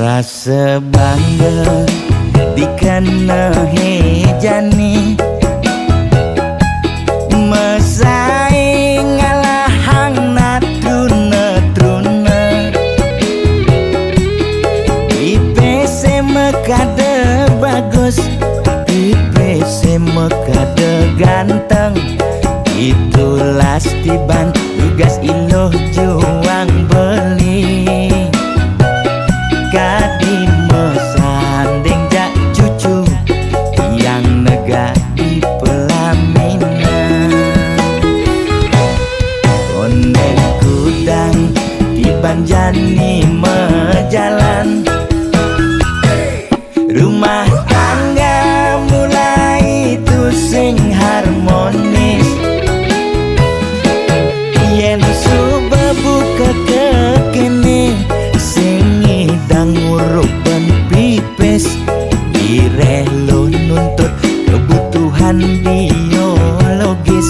Rasa bangga dikana hejani mesaing ngalahang natruna-truna IPC mekade bagus IPC mekade ganteng itulah tiban tugas iloh juang beli kadi mesanding jak cucu yang nega di pelaminan konden kudang di banjani mejalan rumah tangga mulai tusing harmonis yen suba buka kekene sing idang nguruk ben pipis direlo nuntut kebutuhan biologis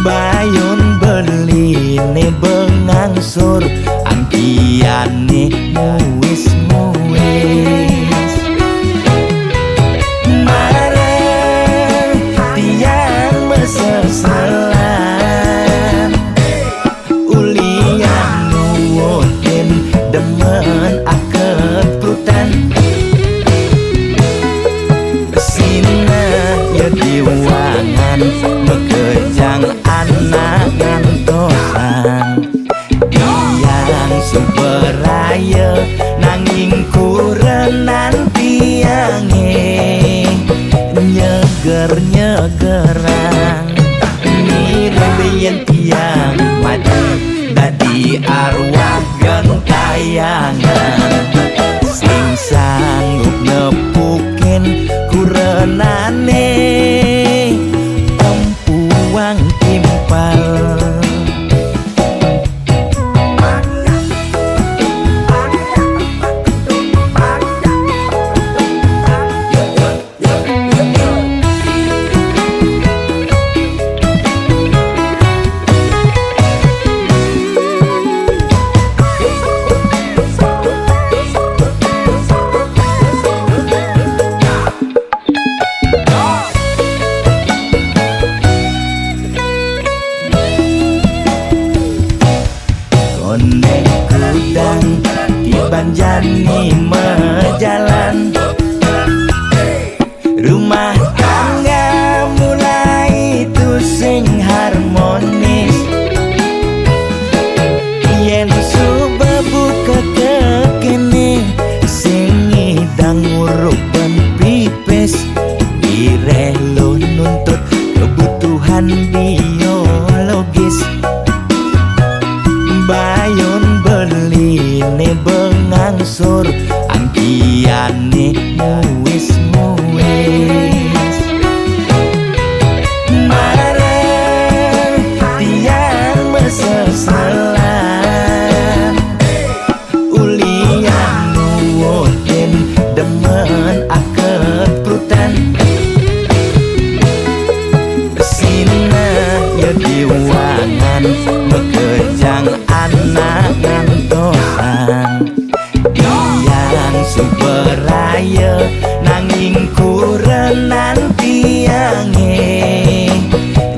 bayon beli ne bengangsur angkiane muis marang tiang mesesalan ulian nuwuhin demen akeprutan sina ya diwangan mekejang anak ngantosan yang superaya nanging kurenan tiange nyeger-nyegerang mirip tiang mati dadi arwah gentayangan sing sanggup nepukin kurenane tempuang timpal konden kudang di banjani mejalan rumah tangga mulai tusing harmonis yen suba buka kekene sing idang nguruk ben pipis direlo nuntut kebutuhan biologis bayon beli ne bengangsur angkiane muis marang tiang mesesalan ulian nuwuhin demen akeprutan sina ya diwangan mekejang anak ngantosan yang superaya nanging kurenan tiange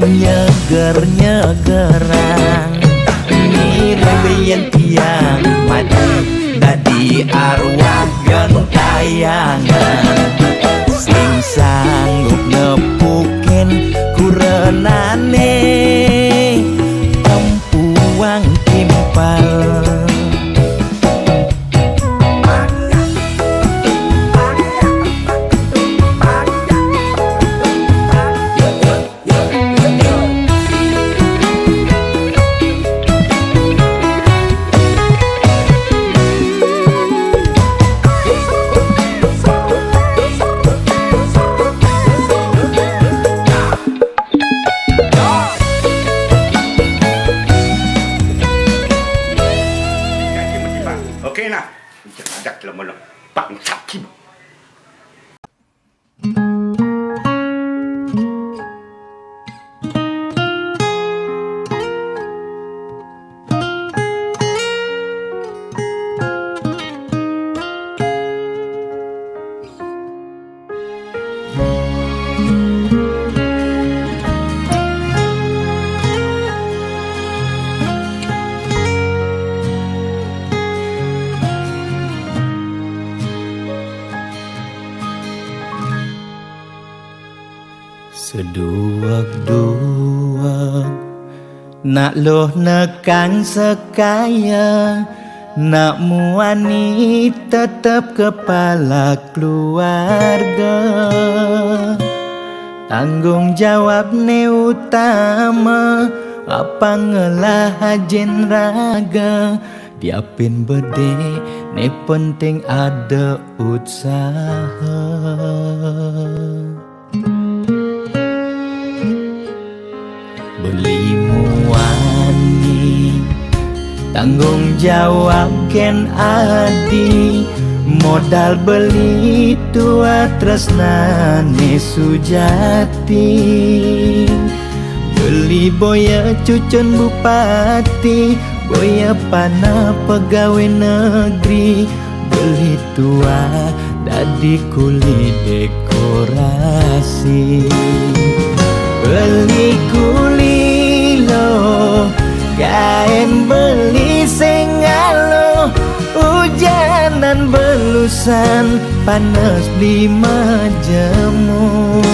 nyeger-nyegerang mirip tiang mati dadi arwah gentayangan sing sanggup nepukin kurenane tempuang timpal seduak-duak nak loh nekang sekaya, nak muani tetap kepala keluarga. Tanggung jawab ne utama, apa ngelah hajen raga. Diapin bede ne penting ada usaha. Beli muani tanggung jawab ken adi, modal beli tua tresnane sujati. Beli boya cucun bupati, boya pana pegawai negeri. Beli tua dadi kuli dekorasi. Beli kuli lo kain beli sengalo, hujanan belusan panas beli majemu.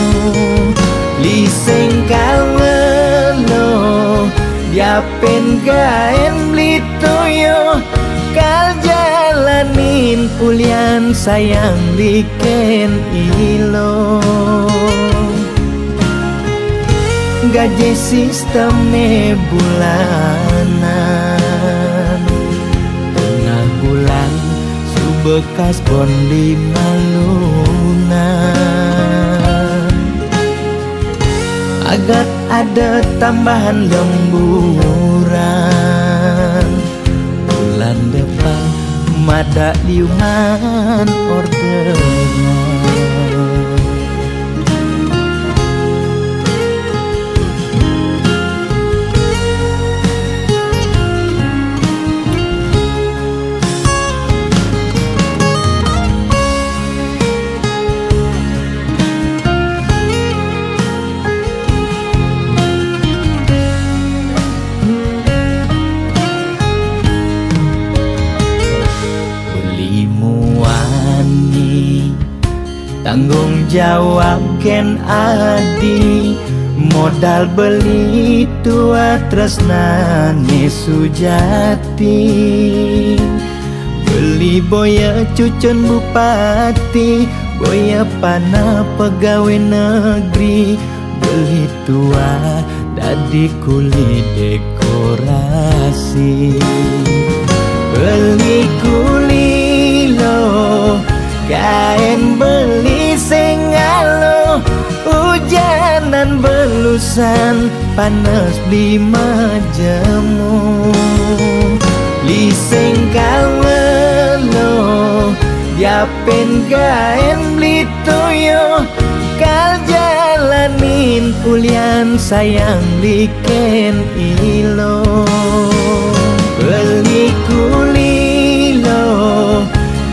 Li sengkalo diapin kain beli toyo, kal jalanin pulian sayang liken ilo. Gaji sistemnya bulanan, tengah bulan subekas bon di malunan. Agar ada tambahan lemburan, bulan depan mada liuman orderan. Tanggung jawab ken adi, modal beli tua tresnane sujati. Beli boya cucun bupati, boya pana pegawai negeri. Beli tua dadi kuli dekorasi. Beli kuli lo kain beli sengalo, hujanan belusan panas beli majemu. Li sengkalo diapin kain beli toyo, kal jalanin pulian sayang liken ilo. Beli kuli lo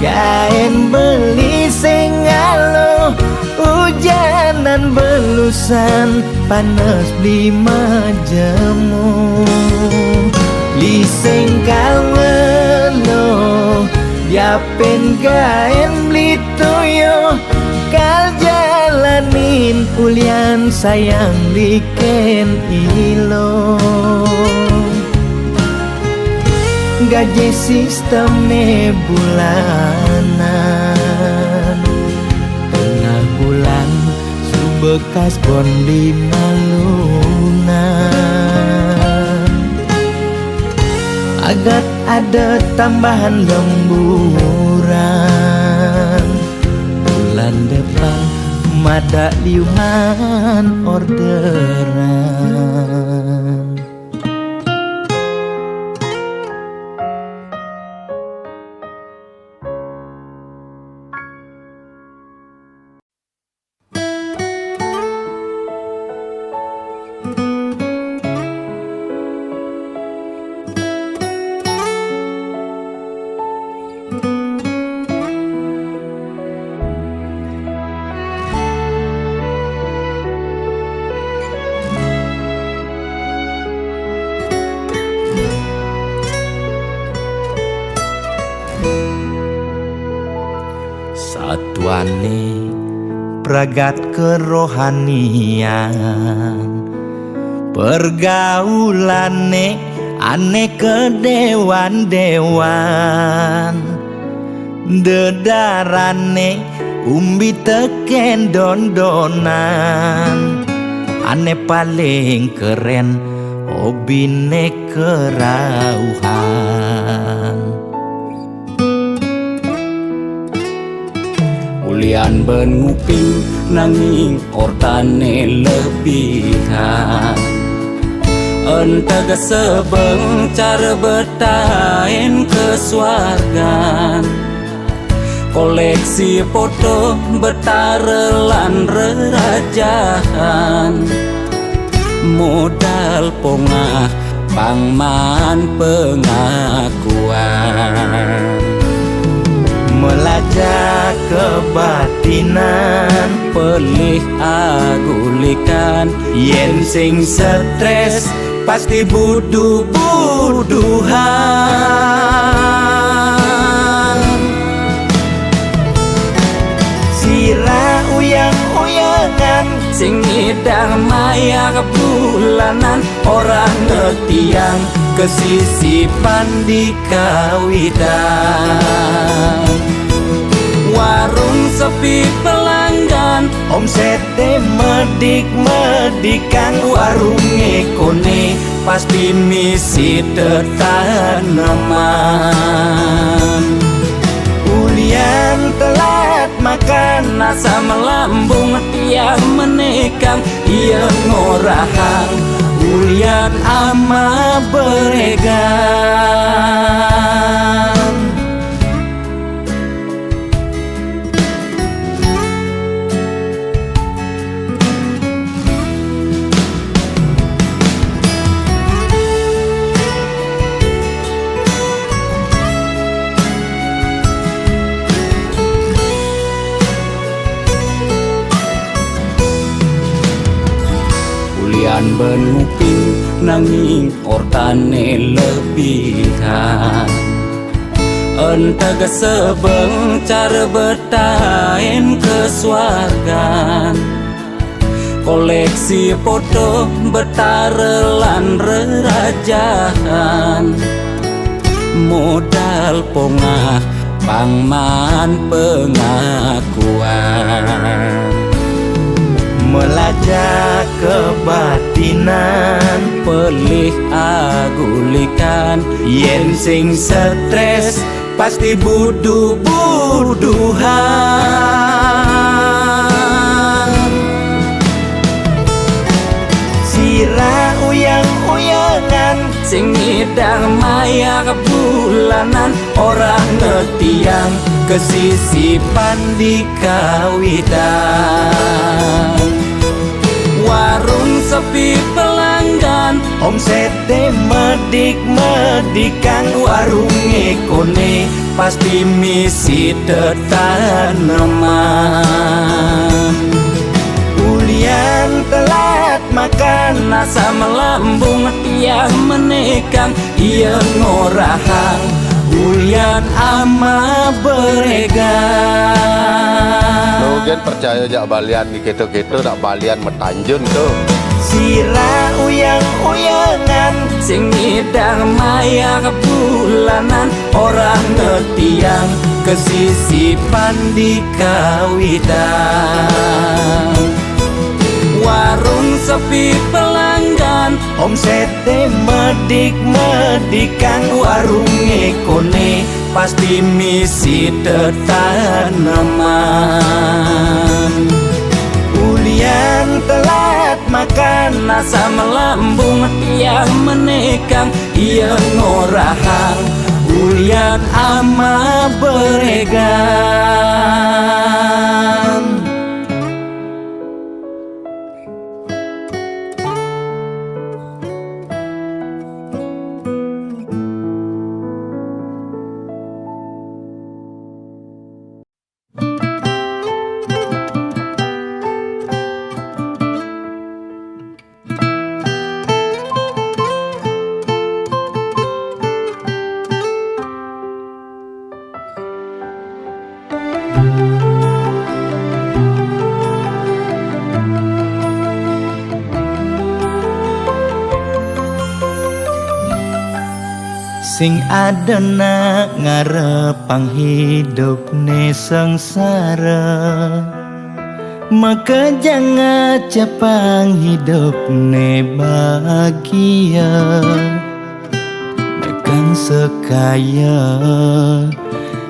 kain beli sengalo, hujanan belusan panas beli majemu. Li sengkalo diapin kain beli toyo, kal jalanin pulian sayang liken ilo. Gaji sistemnya bulanan, tengah bulan subekas bon di malunan. Agar ada tambahan lemburan, bulan depan mada liuman orderan. ragat kerohanian. Pergaulane aneh kedewan-dewan, dedarane umbi teken dondonan. Ane paling keren hobine kerauhan. Ulian ben nguping nanging ortane lebihan. Entega sebeng cara bertain kesuargan. Koleksi foto betarelan rerajahan. Modal pongah pangman pengakuan. Melajak kebatinan, Pelih agulikan. yen sing stres pasti buduh-buduhan. Sira uyang-uyangan, Sing ngidang maya bulanan. Orang ngetiang kesisipan di kawitan. warung sepi pelanggan. Omsete medik-medikan, warung ekone pasti misi tetaneman. Ulian telat makan, Nasa melambung tiang menekang. Ia ngorahang ulian ama beregan. Ulian ben nguping nanging ortane lebihan. Entega sebeng cara bertain kesuargan. Koleksi foto betarelan rerajahan. Modal pongah pangman pengakuan. Melajak kebatinan, Pelih agulikan. yen sing stres pasti buduh-buduhan. Sira uyang-uyangan, Sing ngidang maya bulanan. Orang ngetiang kesisipan di kawitan. warung sepi pelanggan. Omsete medik-medikan, warung ekone pasti misi tetaneman. Ulian telat makan, Nasa melambung tiang menekang. Ia ngorahang ulian ama beregan. Nugen percaya jak balian di gitu-gitu tak balian metanjun tuh. Sira uyang-uyangan, Sing ngidang maya bulanan. orang ngetiang kesisipan di kawitan. warung sepi pelanggan. Omsete medik-medikan, warung ekone pasti misi tetaneman. Ulian telat makan, Nasa melambung tiang menekang. ia ngorahang ulian ama beregan. sing adana ngarepang hidup ne sengsara, maka jangan capang hidup ne bahagia. Megang sekaya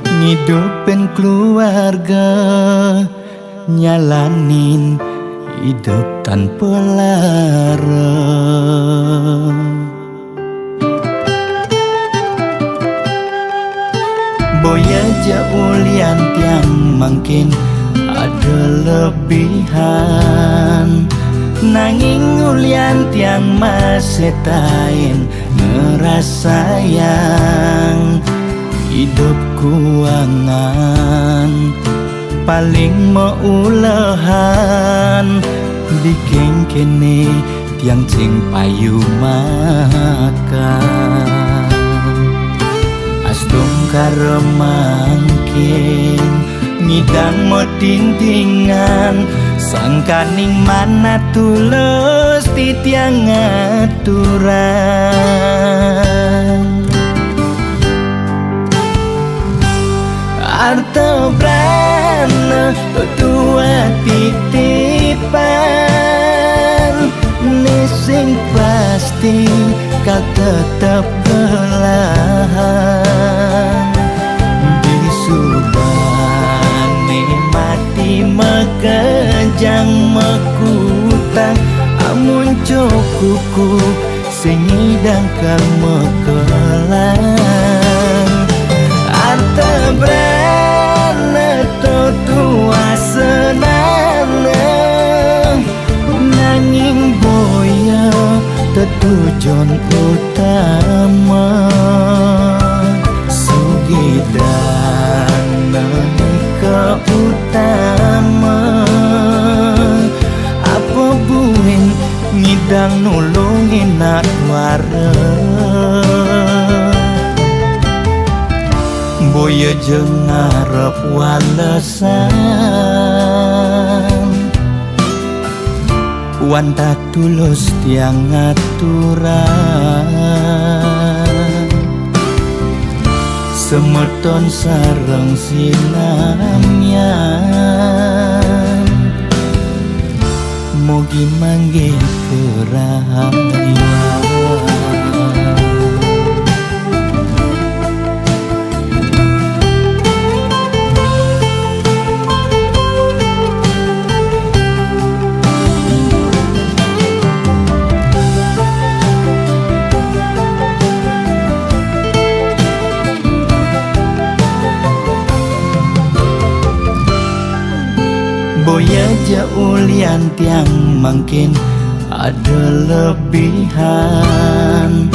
ngidupin keluarga, nyalanin hidup tanpa lara. Boya jaulian tiang mungkin ada lebihan, nanging ulian tiang masih tain ngerasayang hidup kuangan paling meulehan bikin kene tiang cing payu makan. Astung karemangkin ngidang mo tintingan, sangkaning mana tulus titiang aturan. Arto brana tua titipan, nising pasti kau tetap belahan. Disubani mati mekejang mekutang, amun cukuku sengidang kang mekelang. Arta brana tua senana, nanging boya tetujuan utama. Sugidana ke utama, apa buin ngidang nulungin nak wara. Boya jeung ngarep walesan, wanta tulus tiang aturan. Semeton sareng sinamyan, mugi mangge kerahayan. Boya jaulian tiang mungkin ada lebihan,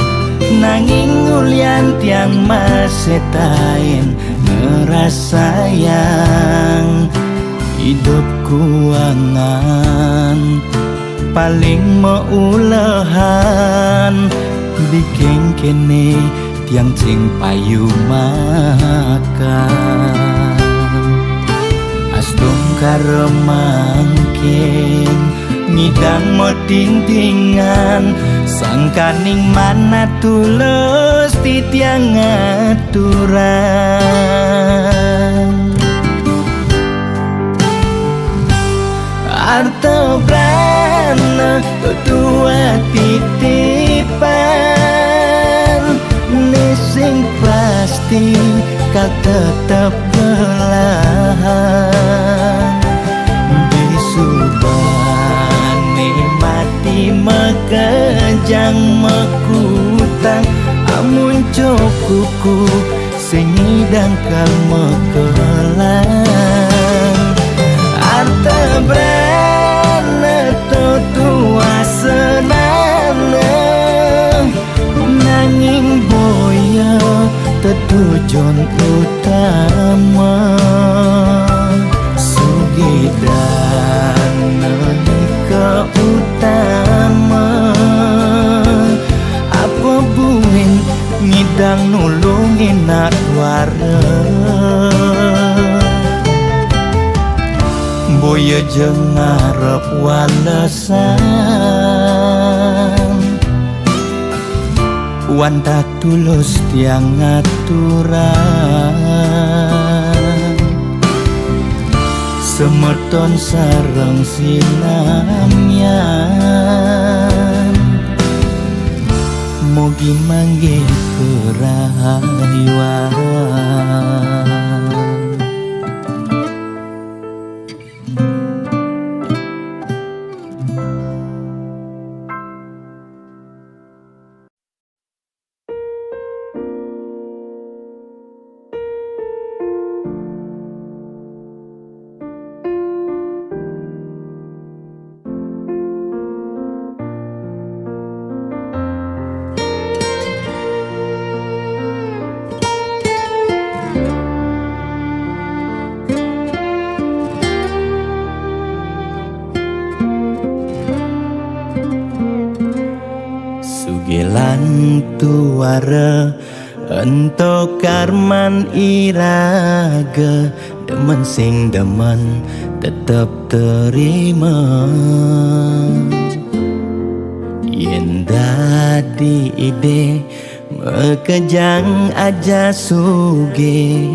nanging ulian tiang masih tain ngerasayang hidup kuangan paling meulehan bikin kene tiang cing payu makan. Astung karemangkin ngidang mo tintingan, sangkaning mana tulus titiang aturan. Arto brana tua titipan, nising pasti kau tetap belahan. Disubani mati mekejang mekutang, amun cukuku sengidang kang mekelang. Arta brana tua senana, nanging boya tetujuan utama. Sugidana ke utama, apa buin ngidang nulungin nak wara. Boya jeung ngarep walesan, wan tak tulus tiang aturan semeton sareng sinamyan mugi mangge kerahayuan. Sugelan tuara ento karman iraga demen sing demen tetep terima yen dadi ide mekejang aja suge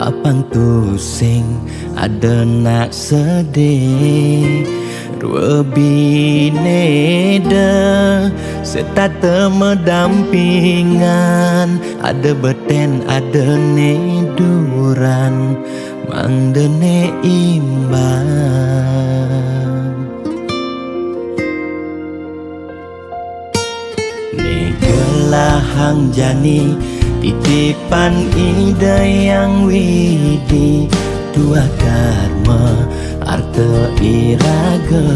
apang tu sing ada nak sedih dua bineda serta temedampingan ada beten ada neduran mangdene imbang negelahang jani titipan ide yang widi dua karma arte iraga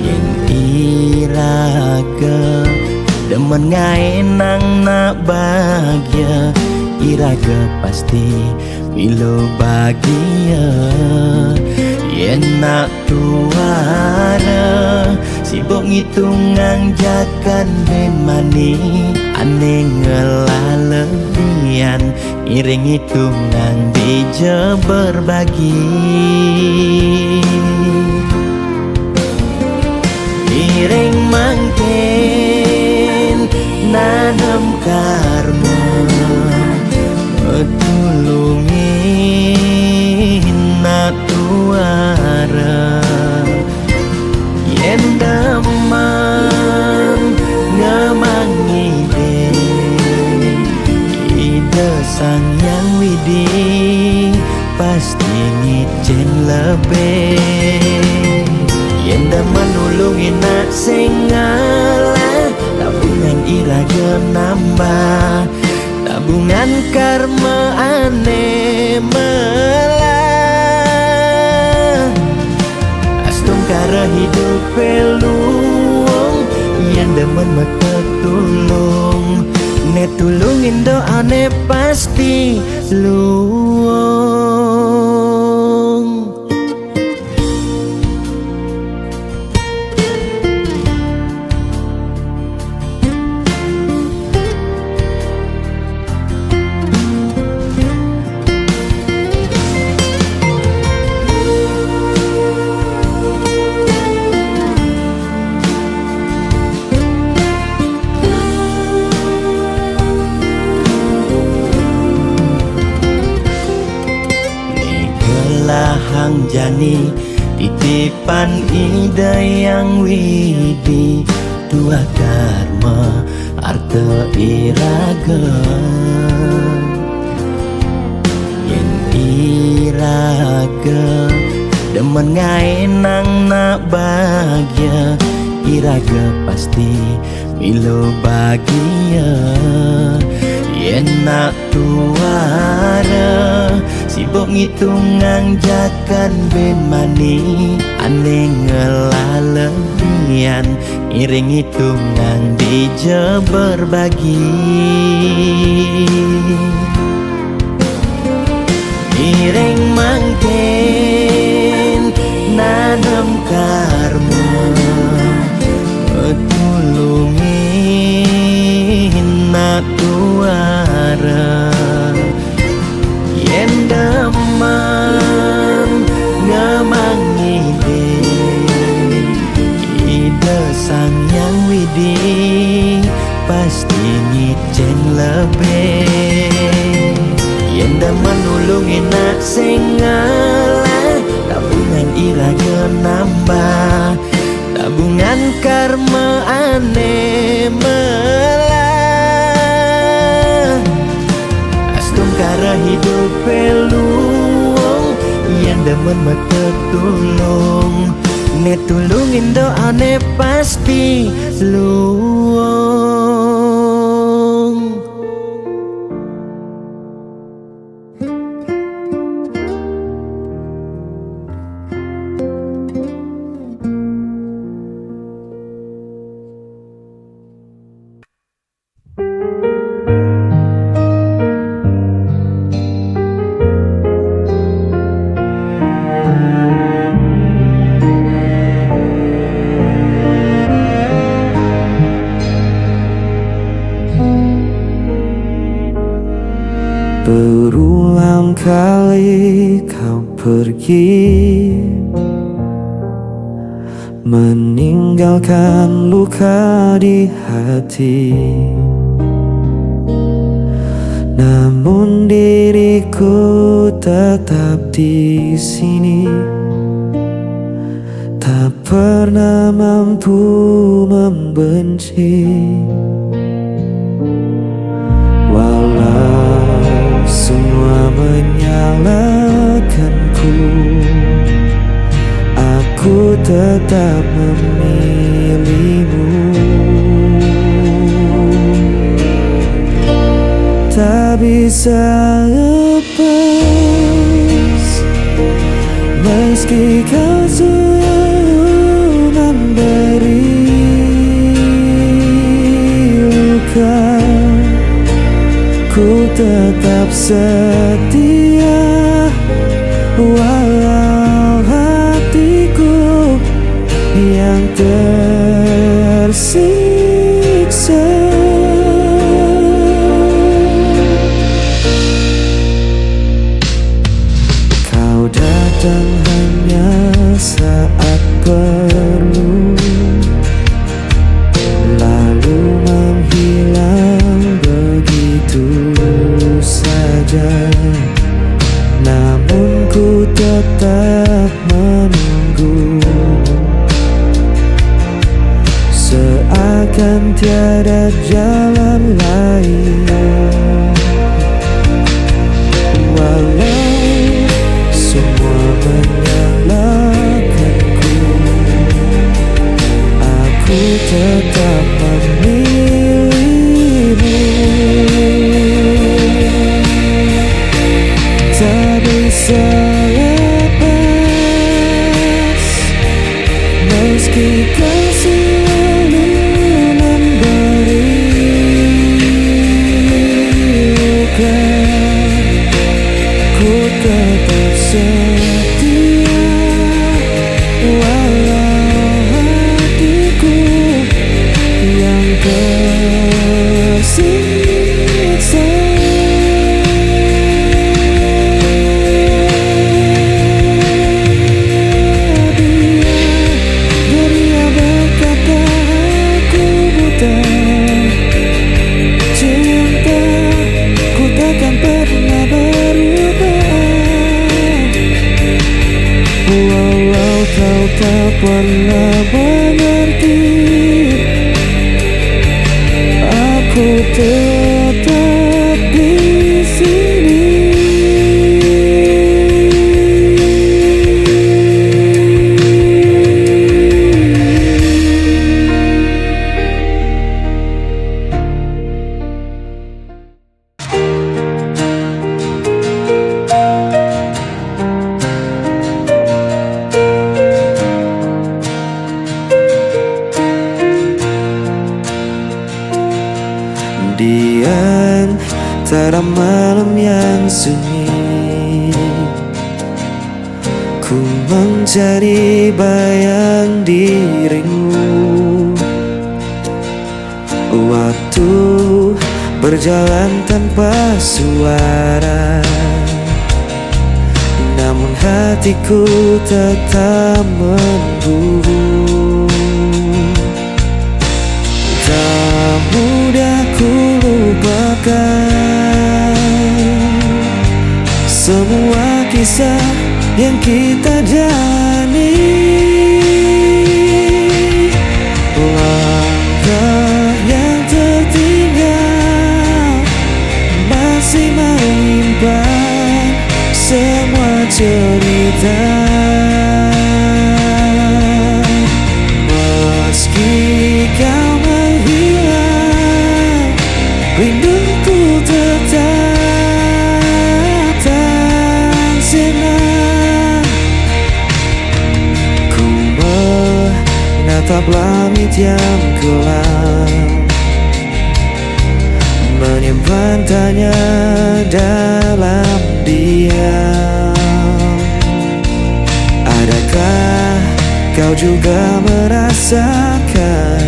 yang iraga demen ngaenang nak bahagia iraga pasti milo bahagia yen nak tuara sibuk ngitungan jakan ben mani ane ngelalebian iring hitungan bija berbagi iring mangken nanam karma tulungin nak tuara yen damang ngemangi ide sang yang widi pasti ngicen lebih yen daman nulungin nak sing ngalah tabungan iraga nambah tabungan karma ane melah astung kara hidup peluang yen demen mata tulung ne tulungin doane pasti luang. Hang jani titipan ide yang widi dua karma arte iraga yen iraga demen ngaenang nak bahagia iraga pasti milo bahagia yen nak tuara sibuk ngitungan jakan ben mani ane ngelalebian iring hitungan bija berbagi iring mangken nanam karma tulungin nak tuara yen damang ngemangi ide sang yang widi sing ngalah, tabungan iraga nambah, tabungan karma aneh melah. Astum kara hidup peluang yang demen metetulung, ne tulungin doane pasti luang. Berulang kali kau pergi, meninggalkan luka di hati. Namun diriku tetap di sini, tak pernah mampu membenci. Walau semua menyalahkanku, aku tetap memilihmu. Tak bisa lepas meski kau selalu memberi luka. Ku tetap setia walau hatiku yang tersiksa. Kau datang hanya saat perlu, lalu menghilang begitu saja. Namun ku tetap menunggu, seakan tiada jalan lain. Walau semua menyalahkanku, aku tetap memilihmu. Tak bisa lepas meski kau selalu memberi luka. Ku tetap setia walau hatiku yang tersiksa. Dunia berkata aku buta, cinta ku takkan pernah berubah. Walau kau tak pernah mengerti, aku tetap di sini. Di antara malam yang sunyi, ku mencari bayang dirimu. Waktu berjalan tanpa suara, namun hatiku tetap memburu. Tak mudah ku lupakan semua kisah yang kita jalani. Langkah yang tertinggal masih menyimpan semua cerita. Meski kau menghilang, rinduku tetap tak sirna. Ku menatap langit yang kelam, menyimpan tanya dalam diam. Adakah kau juga merasakan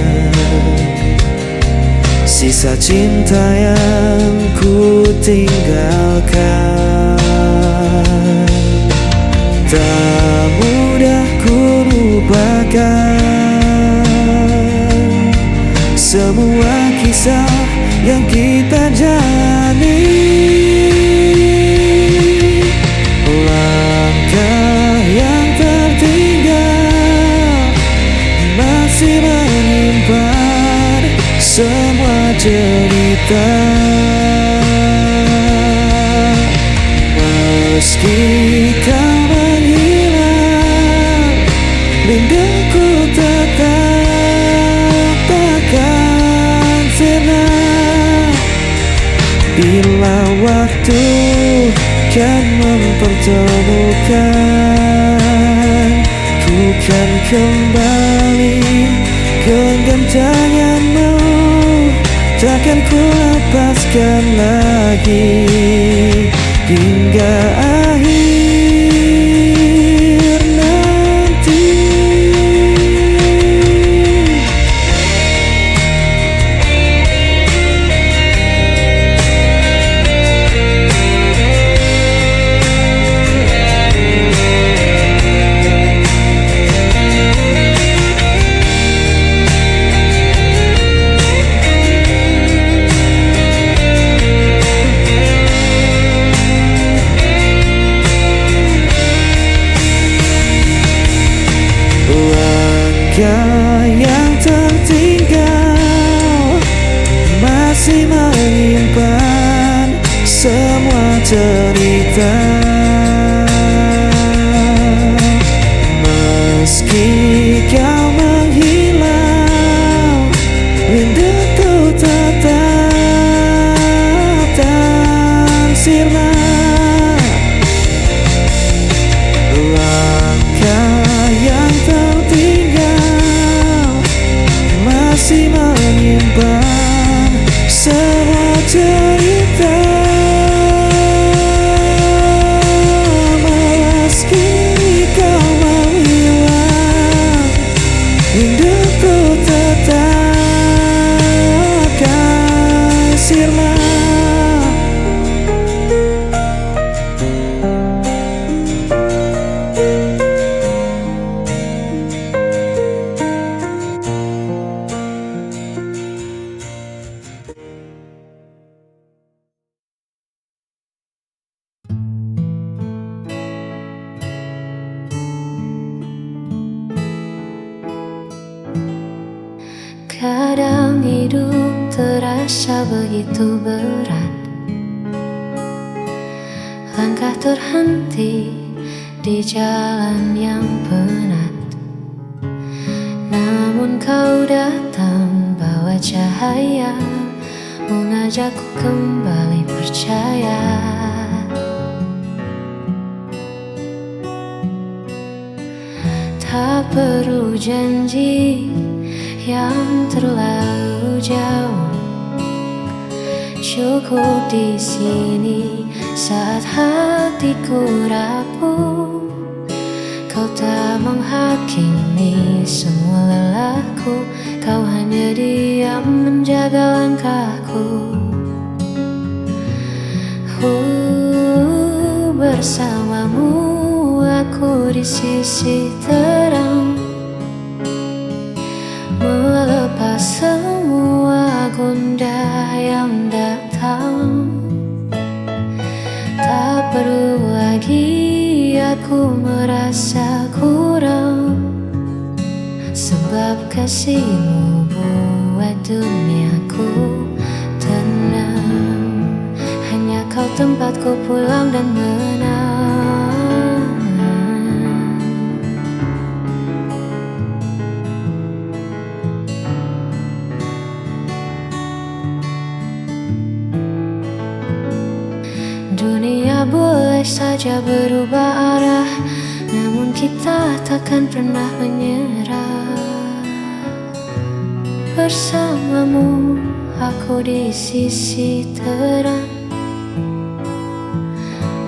sisa cinta yang ku tinggalkan? Tak mudah ku lupakan semua kisah yang kita jalani. Langkah yang tertinggal masih menyimpan semua cerita. Meski kau menghilang, rinduku tetap takkan sirna. Bila waktu kan mempertemukan, ku kan kembali genggam tanganmu. Takkan ku lepaskan lagi hingga akhir nanti. Langkah yang tertinggal masih menyimpan semua cerita. Meski kau menghilang, rinduku tetap tak sirna. Langkah yang tertinggal masih menyimpan semua cerita. Meski kau menghilang, rinduku tetap kan sirna. Kadang hidup terasa begitu berat, langkah terhenti di jalan yang penat. Namun kau datang bawa cahaya, mengajakku kembali percaya. Tak perlu janji yang terlalu jauh, cukup di sini saat hatiku rapuh. Kau tak menghakimi semua lelahku, kau hanya diam menjaga langkahku. Bersamamu aku di sisi terang, melepas semua gundah yang datang. Tak perlu lagi aku merasa kurang, sebab kasihmu buat duniaku tenang. Hanya kau tempatku pulang dan menang. Dunia boleh saja berubah arah, namun kita takkan pernah menyerah. Bersamamu aku di sisi terang,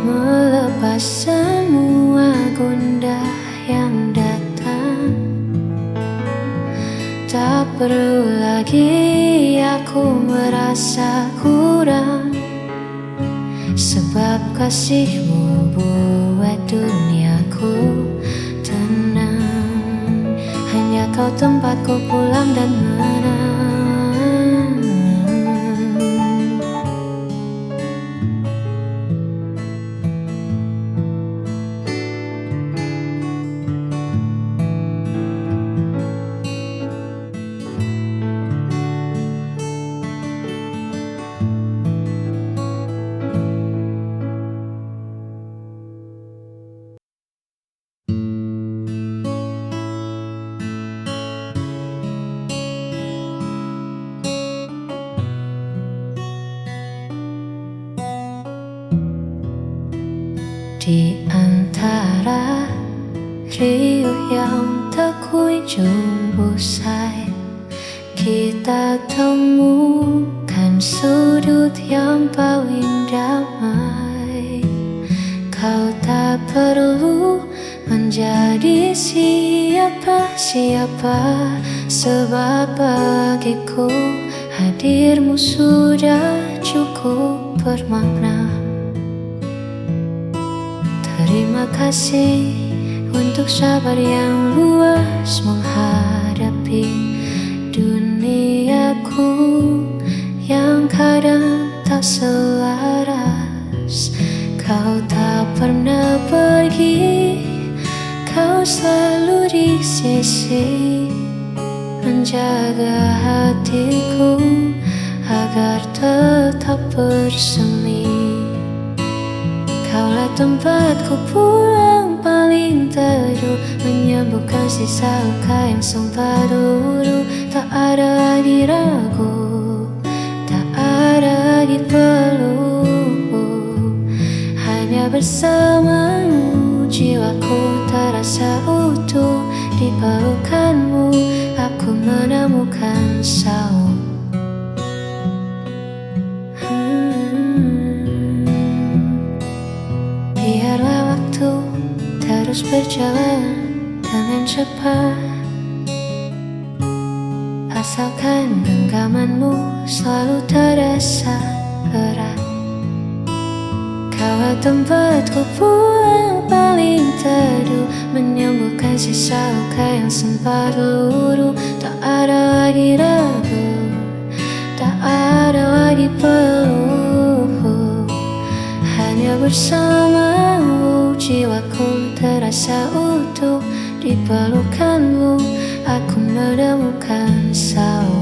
melepas semua gundah yang datang. Tak perlu lagi aku merasa kurang, sebab kasihmu buat duniaku tenang. Hanya kau tempatku pulang dan menang. Di antara riuh yang tak kunjung usai, kita temukan sudut yang paling damai. Kau tak perlu menjadi siapa-siapa, sebab bagiku hadirmu sudah cukup bermakna. Terima kasih untuk sabar yang luas menghadapi duniaku yang kadang tak selaras. Kau tak pernah pergi, kau selalu di sisi, menjaga hatiku agar tetap bersemi. Kaulah tempatku pulang paling teduh, menyembuhkan sisa luka yang sempat dulu. Tak ada lagi ragu, tak ada lagi peluk. Hanya bersamamu jiwaku terasa utuh. Di pelukanmu aku menemukan saung. Biarlah waktu terus berjalan dengan cepat, asalkan genggamanmu selalu terasa erat. Kaulah tempatku pulang paling teduh, menyembuhkan sisa luka yang sempat luruh. Tak ada lagi ragu, tak ada lagi peluk. Hanya bersamamu jiwaku terasa utuh. Di pelukanmu aku menemukan saung.